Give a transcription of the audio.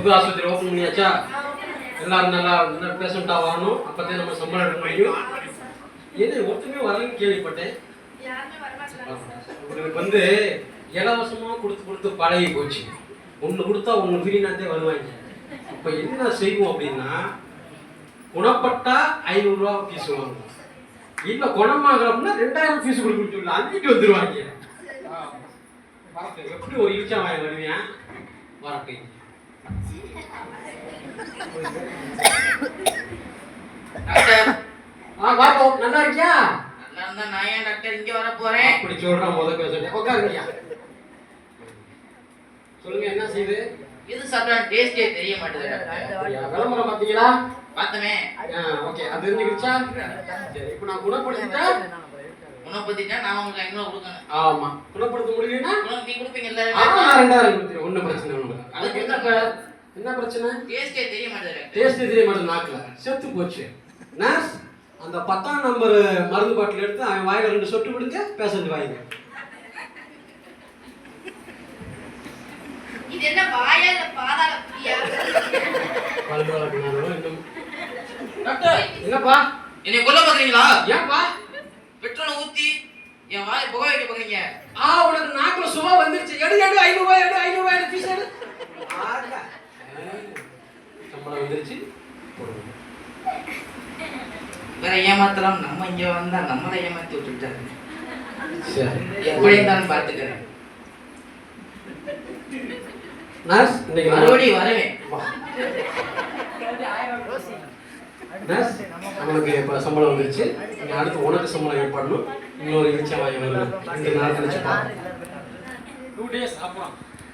புது ஆஸ்பத்திரி ஓப்பன் பண்ணியாச்சா? எல்லாரும் நல்லா பேஷண்டா வரணும், அப்பதான் நம்ம சம்பளம் எடுக்க முடியும். என்ன ஒருத்தமே வரலன்னு கேள்விப்பட்டேன். உங்களுக்கு இலவசமா கொடுத்து பழகி போச்சு. ஒன்று கொடுத்தா ஒன்று ஃப்ரீனாத்தே வருவாங்க. இப்போ என்ன செய்வோம் அப்படின்னா, குணப்பட்டா 500 ரூபா ஃபீஸ் வாங்குவோம், இல்லை குணமாகல அப்படின்னா 2000 ஃபீஸ் கொடுக்க சொல்லலாம், அங்கிட்டு வந்துடுவாங்க. எப்படி ஒரு இழுச்சா வாங்க வருவேன் வரட்டை. பாப்போம், நல்லா இருக்கியா? நல்லா இருந்தா நான் ஏன் டாக்டர் இங்க வர போறேன்? அப்படி சொல்றேன். முதல் பேசுறேன், உட்காருங்கய்யா. சொல்லுங்க, என்ன செய்யுது? இது சாப்பிட்டா டேஸ்டே தெரிய மாட்டேங்குது டாக்டர். விளம்பரம் பார்த்தீங்களா? பார்த்தமே. ஓகே, அது தெரிஞ்சுக்கிச்சா? சரி, இப்போ நான் குணப்படுத்திட்டா நான் உங்களுக்கு 500 கொடுக்கணும். ஆமா, குணப்படுத்த முடியலன்னா நீ கொடுப்பீங்கல்ல? நான் 2000 கொடுத்துறேன். ஒன்றும் பிரச்சனை இல்லை. அதுக்கு என்ன பிரச்சனை? டேஸ்டே தெரிய மாட்டேங்குது. டேஸ்டே தெரிய மாட்டேங்குது, நாக்குல செத்து போச்சு. நர்ஸ், அந்த 10ஆம் நம்பர் மருந்து பாட்டில் எடுத்து அவன் வாயில 2 சொட்டு விடுங்க, பேஷண்ட் வாங்க. இது என்ன வாயா இல்ல பாதாள புலியா? டாக்டர், என்னப்பா என்னை கொல்ல பாக்குறீங்களா? ஏன்பா பெட்ரோல் ஊத்தி என் வாயை புகை வைக்க பாக்குறீங்க? உனக்கு நாக்குல சுவா வந்துருச்சு. எடு 500 ரூபாய் எடு, 500 ரூபாய் எடு, ஃபீஸ் எடு. சம்பளம் வந்துருச்சு. வேற ஏமாத்தலாம். நம்ம இங்க வந்தா நம்மளை ஏமாத்தி விட்டுட்டாரு. சரி, எப்படி இருந்தாலும் பாத்துக்கிறேன். நர்ஸ், இன்னைக்கு மறுபடியும் வரவேன். நர்ஸ், நம்மளுக்கு இப்போ சம்பளம் வந்துருச்சு. அடுத்து உனக்கு சம்பளம் ஏற்படணும். இன்னொரு இச்சை வாங்கி 2 நாள் கழிச்சு 2 days அப்புறம்